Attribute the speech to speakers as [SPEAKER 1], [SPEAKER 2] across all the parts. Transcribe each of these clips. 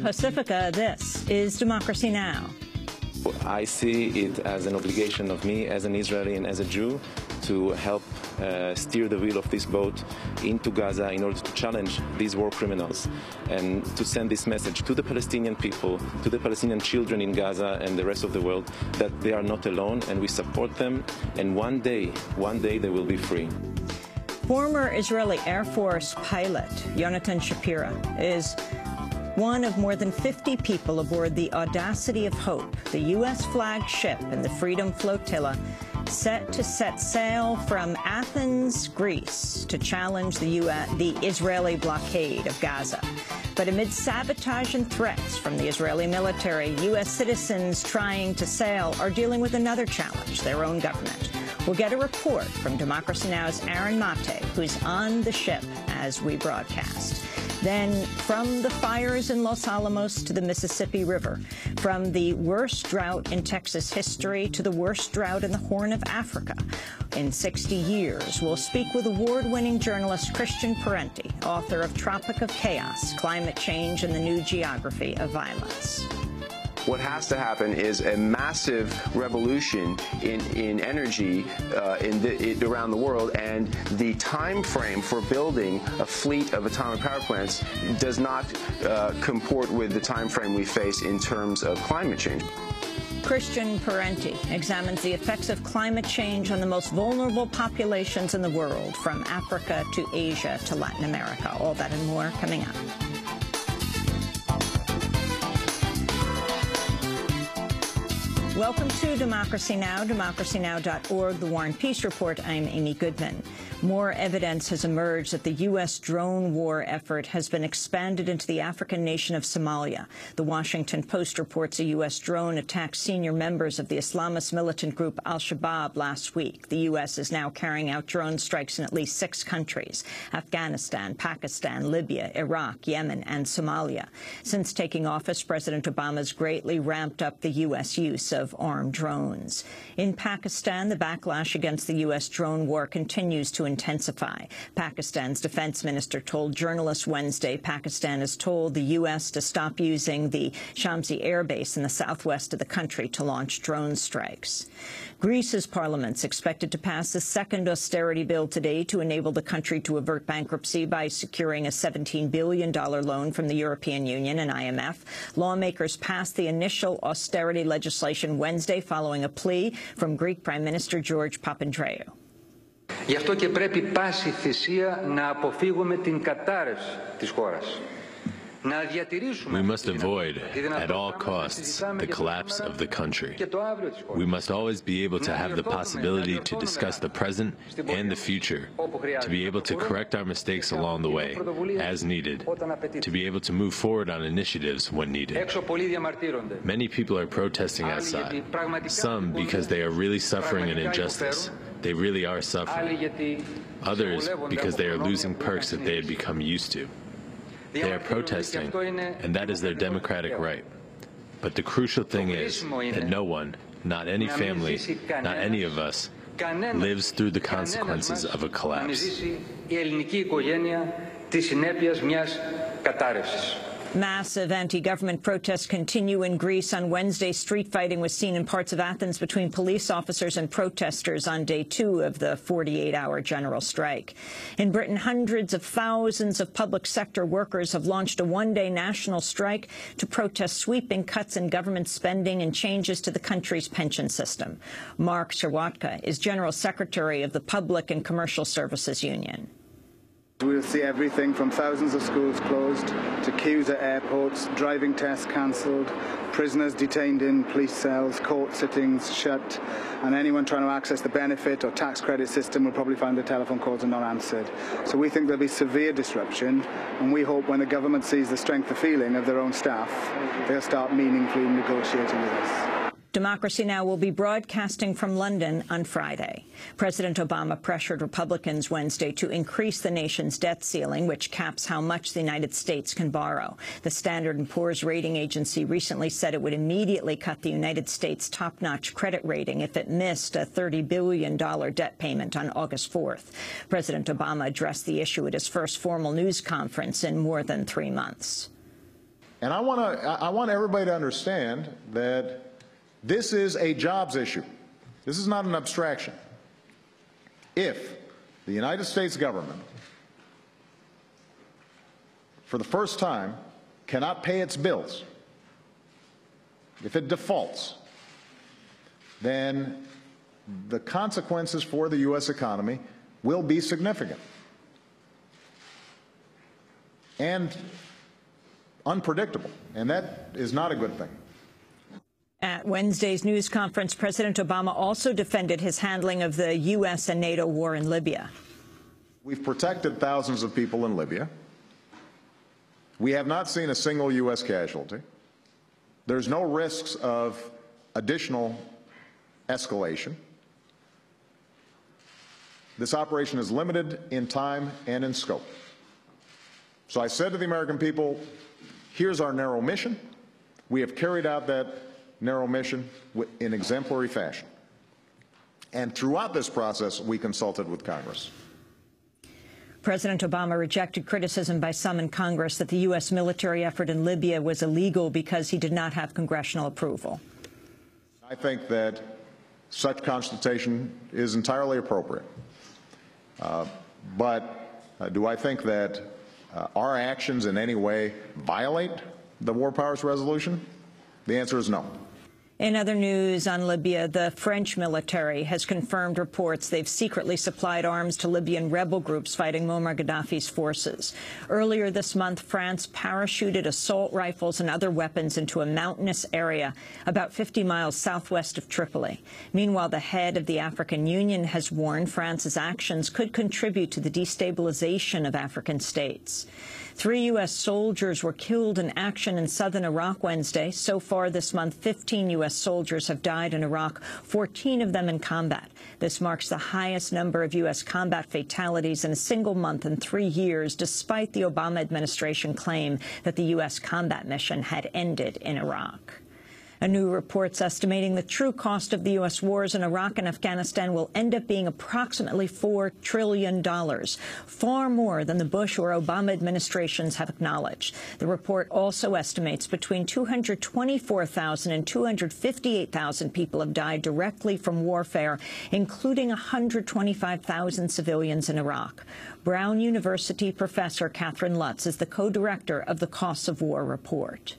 [SPEAKER 1] Pacifica, this is Democracy Now!
[SPEAKER 2] I see it as an obligation of me as an Israeli and as a Jew to help steer the wheel of this boat into Gaza in order to challenge these war criminals and to send this message to the Palestinian people, to the Palestinian children in Gaza and the rest of the world, that they are not alone and we support them, and one day they will be free.
[SPEAKER 1] Former Israeli Air Force pilot Yonatan Shapira is one of more than 50 people aboard the Audacity of Hope, the U.S. flagged ship in the Freedom Flotilla, set to set sail from Athens, Greece, to challenge the Israeli blockade of Gaza. But amid sabotage and threats from the Israeli military, U.S. citizens trying to sail are dealing with another challenge, their own government. We'll get a report from Democracy Now!'s Aaron Mate, who's on the ship as we broadcast. Then, from the fires in Los Alamos to the Mississippi River, from the worst drought in Texas history to the worst drought in the Horn of Africa in 60 years, we'll speak with award-winning journalist Christian Parenti, author of Tropic of Chaos, Climate Change and the New Geography of Violence.
[SPEAKER 3] What has to happen is a massive revolution in energy around the world, and the time frame for building a fleet of atomic power plants does not comport with the time frame we face in terms of climate change.
[SPEAKER 1] Christian Parenti examines the effects of climate change on the most vulnerable populations in the world, from Africa to Asia to Latin America. All that and more coming up. Welcome to Democracy Now!, democracynow.org, The War and Peace Report. I'm Amy Goodman. More evidence has emerged that the U.S. drone war effort has been expanded into the African nation of Somalia. The Washington Post reports a U.S. drone attacked senior members of the Islamist militant group al-Shabaab last week. The U.S. is now carrying out drone strikes in at least 6 countries: Afghanistan, Pakistan, Libya, Iraq, Yemen, and Somalia. Since taking office, President Obama's greatly ramped up the U.S. use of armed drones. In Pakistan, the backlash against the U.S. drone war continues to intensify. Pakistan's defense minister told journalists Wednesday Pakistan has told the U.S. to stop using the Shamsi air base in the southwest of the country to launch drone strikes. Greece's parliament's expected to pass the second austerity bill today to enable the country to avert bankruptcy by securing a $17 billion loan from the European Union and IMF. Lawmakers passed the initial austerity legislation Wednesday following a plea from Greek Prime Minister George Papandreou.
[SPEAKER 4] Γι' αυτό και πρέπει πάση θυσία να αποφύγουμε την κατάρρευση της χώρας.
[SPEAKER 5] We must avoid, at all costs, the collapse of the country. We must always be able to have the possibility to discuss the present and the future, to be able to correct our mistakes along the way, as needed, to be able to move forward on initiatives when needed. Many people are protesting outside, some because they are really suffering an injustice. They really are suffering. Others because they are losing perks that they had become used to. They are protesting, and that is their democratic right. But the crucial thing is that no one, not any family, not any of us, lives through the consequences of a collapse.
[SPEAKER 1] Massive anti-government protests continue in Greece. On Wednesday, street fighting was seen in parts of Athens between police officers and protesters on day 2 of the 48-hour general strike. In Britain, hundreds of thousands of public sector workers have launched a one-day national strike to protest sweeping cuts in government spending and changes to the country's pension system. Mark Sherwatka is General Secretary of the Public and Commercial Services Union.
[SPEAKER 6] We'll see everything from thousands of schools closed to queues at airports, driving tests cancelled, prisoners detained in police cells, court sittings shut, and anyone trying to access the benefit or tax credit system will probably find their telephone calls are not answered. So we think there'll be severe disruption, and we hope when the government sees the strength of feeling of their own staff, they'll start meaningfully negotiating with us.
[SPEAKER 1] Democracy Now! Will be broadcasting from London on Friday. President Obama pressured Republicans Wednesday to increase the nation's debt ceiling, which caps how much the United States can borrow. The Standard & Poor's rating agency recently said it would immediately cut the United States' top-notch credit rating if it missed a $30 billion debt payment on August 4th. President Obama addressed the issue at his first formal news conference in more than 3 months.
[SPEAKER 7] And I want everybody to understand that this is a jobs issue. This is not an abstraction. If the United States government, for the first time, cannot pay its bills, if it defaults, then the consequences for the U.S. economy will be significant and unpredictable, and that is not a good thing.
[SPEAKER 1] At Wednesday's news conference, President Obama also defended his handling of the U.S. and NATO war in Libya.
[SPEAKER 7] We've protected thousands of people in Libya. We have not seen a single U.S. casualty. There's no risks of additional escalation. This operation is limited in time and in scope. So I said to the American people, here's our narrow mission. We have carried out that narrow mission in exemplary fashion. And throughout this process, we consulted with Congress.
[SPEAKER 1] President Obama rejected criticism by some in Congress that the U.S. military effort in Libya was illegal because he did not have congressional approval.
[SPEAKER 7] I think that such consultation is entirely appropriate. But do I think that our actions in any way violate the War Powers Resolution? The answer is no.
[SPEAKER 1] In other news on Libya, the French military has confirmed reports they've secretly supplied arms to Libyan rebel groups fighting Muammar Gaddafi's forces. Earlier this month, France parachuted assault rifles and other weapons into a mountainous area about 50 miles southwest of Tripoli. Meanwhile, the head of the African Union has warned France's actions could contribute to the destabilization of African states. 3 U.S. soldiers were killed in action in southern Iraq Wednesday. So far this month, 15 U.S. soldiers have died in Iraq, 14 of them in combat. This marks the highest number of U.S. combat fatalities in a single month in 3 years, despite the Obama administration claim that the U.S. combat mission had ended in Iraq. A new report's estimating the true cost of the U.S. wars in Iraq and Afghanistan will end up being approximately $4 trillion, far more than the Bush or Obama administrations have acknowledged. The report also estimates between 224,000 and 258,000 people have died directly from warfare, including 125,000 civilians in Iraq. Brown University professor Catherine Lutz is the co-director of the Costs of War report.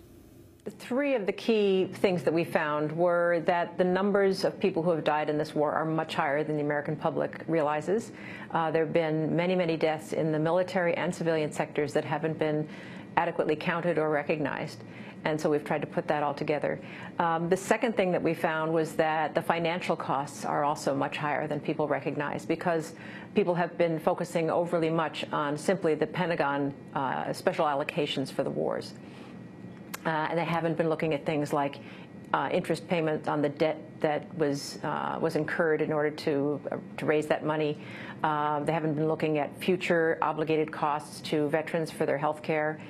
[SPEAKER 8] 3 of the key things that we found were that the numbers of people who have died in this war are much higher than the American public realizes. There have been many, many deaths in the military and civilian sectors that haven't been adequately counted or recognized. And so we've tried to put that all together. The second thing that we found was that the financial costs are also much higher than people recognize, because people have been focusing overly much on simply the Pentagon special allocations for the wars. And they haven't been looking at things like interest payments on the debt that was incurred in order to raise that money. They haven't been looking at future obligated costs to veterans for their health care,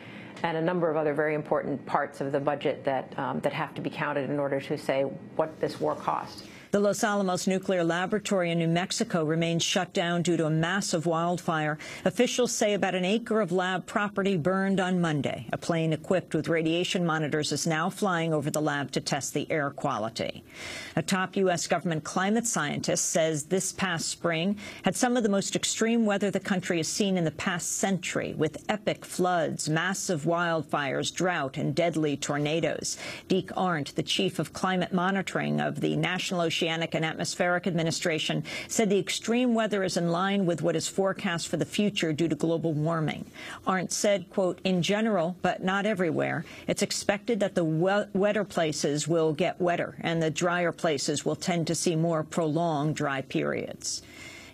[SPEAKER 8] and a number of other very important parts of the budget that have to be counted in order to say what this war cost.
[SPEAKER 1] The Los Alamos nuclear laboratory in New Mexico remains shut down due to a massive wildfire. Officials say about an acre of lab property burned on Monday. A plane equipped with radiation monitors is now flying over the lab to test the air quality. A top U.S. government climate scientist says this past spring had some of the most extreme weather the country has seen in the past century, with epic floods, massive wildfires, drought, and deadly tornadoes. Deke Arndt, the chief of climate monitoring of the National Oceanic and Atmospheric Administration, said the extreme weather is in line with what is forecast for the future due to global warming. Arndt said, quote, "In general, but not everywhere, it's expected that the wetter places will get wetter and the drier places will tend to see more prolonged dry periods."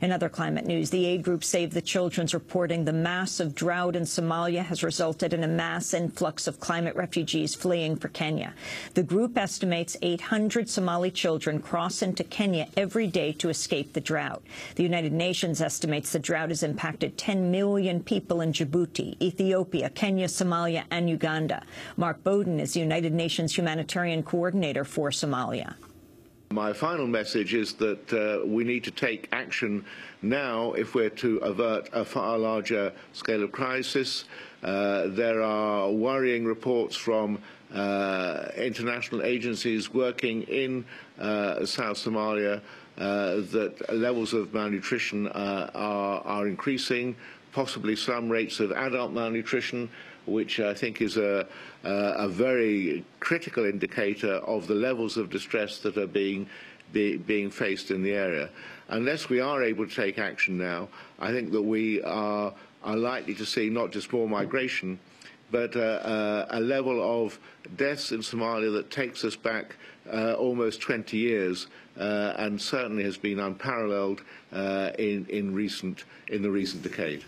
[SPEAKER 1] In other climate news, the aid group Save the Children's reporting the massive drought in Somalia has resulted in a mass influx of climate refugees fleeing for Kenya. The group estimates 800 Somali children cross into Kenya every day to escape the drought. The United Nations estimates the drought has impacted 10 million people in Djibouti, Ethiopia, Kenya, Somalia, and Uganda. Mark Bowden is the United Nations humanitarian coordinator for Somalia.
[SPEAKER 9] My final message is that we need to take action now if we're to avert a far larger scale of crisis. There are worrying reports from international agencies working in South Somalia that levels of malnutrition are increasing, possibly some rates of adult malnutrition, which I think is a very critical indicator of the levels of distress that are being faced in the area. Unless we are able to take action now, I think that we are likely to see not just more migration, but a level of deaths in Somalia that takes us back almost 20 years and certainly has been unparalleled in the recent decade.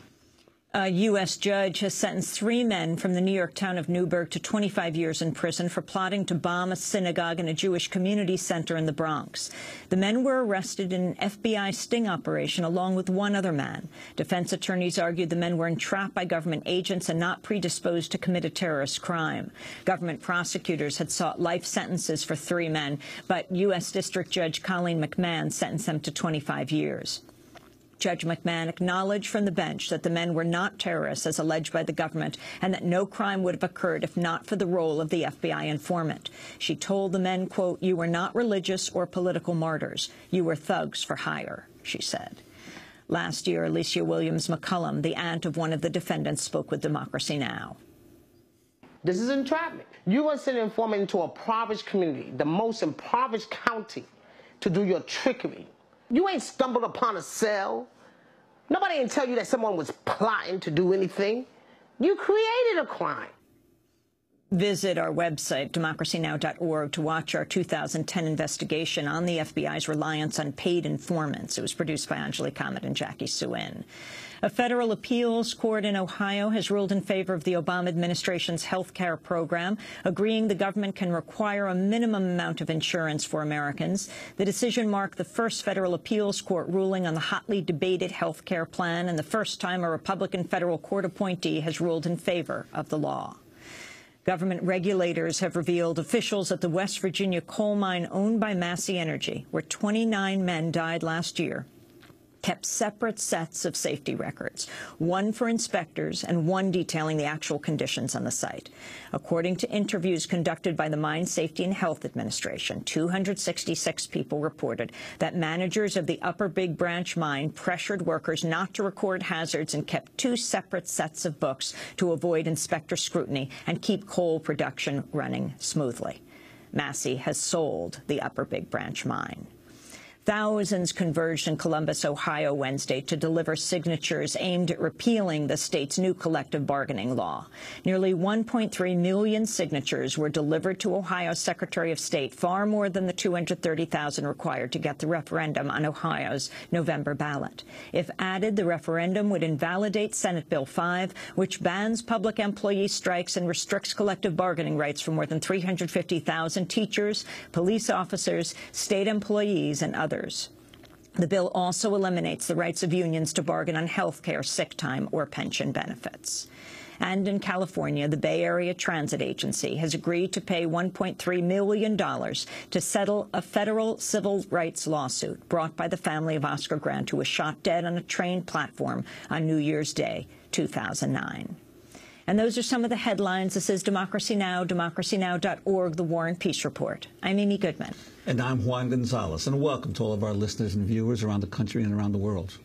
[SPEAKER 1] A U.S. judge has sentenced 3 men from the New York town of Newburgh to 25 years in prison for plotting to bomb a synagogue and a Jewish community center in the Bronx. The men were arrested in an FBI sting operation along with 1 other man. Defense attorneys argued the men were entrapped by government agents and not predisposed to commit a terrorist crime. Government prosecutors had sought life sentences for 3 men, but U.S. District Judge Colleen McMahon sentenced them to 25 years. Judge McMahon acknowledged from the bench that the men were not terrorists, as alleged by the government, and that no crime would have occurred if not for the role of the FBI informant. She told the men, quote, "You were not religious or political martyrs. You were thugs for hire," she said. Last year, Alicia Williams McCullum, the aunt of one of the defendants, spoke with Democracy Now!
[SPEAKER 10] This is entrapment. You're going to send an informant into a impoverished community, the most impoverished county, to do your trickery. You ain't stumbled upon a cell. Nobody ain't tell you that someone was plotting to do anything. You created a crime.
[SPEAKER 1] Visit our website, democracynow.org, to watch our 2010 investigation on the FBI's reliance on paid informants. It was produced by Anjali Kamat and Jackie Suin. A federal appeals court in Ohio has ruled in favor of the Obama administration's health care program, agreeing the government can require a minimum amount of insurance for Americans. The decision marked the first federal appeals court ruling on the hotly debated health care plan and the first time a Republican federal court appointee has ruled in favor of the law. Government regulators have revealed officials at the West Virginia coal mine owned by Massey Energy, where 29 men died last year, kept separate sets of safety records, 1 for inspectors and 1 detailing the actual conditions on the site. According to interviews conducted by the Mine Safety and Health Administration, 266 people reported that managers of the Upper Big Branch mine pressured workers not to record hazards and kept 2 separate sets of books to avoid inspector scrutiny and keep coal production running smoothly. Massey has sold the Upper Big Branch mine. Thousands converged in Columbus, Ohio, Wednesday to deliver signatures aimed at repealing the state's new collective bargaining law. Nearly 1.3 million signatures were delivered to Ohio's Secretary of State, far more than the 230,000 required to get the referendum on Ohio's November ballot. If added, the referendum would invalidate Senate Bill 5, which bans public employee strikes and restricts collective bargaining rights for more than 350,000 teachers, police officers, state employees, and others. The bill also eliminates the rights of unions to bargain on health care, sick time, or pension benefits. And in California, the Bay Area Transit Agency has agreed to pay $1.3 million to settle a federal civil rights lawsuit brought by the family of Oscar Grant, who was shot dead on a train platform on New Year's Day, 2009. And those are some of the headlines. This is Democracy Now!, democracynow.org, The War and Peace Report. I'm Amy Goodman.
[SPEAKER 11] And I'm Juan Gonzalez. And welcome to all of our listeners and viewers around the country and around the world.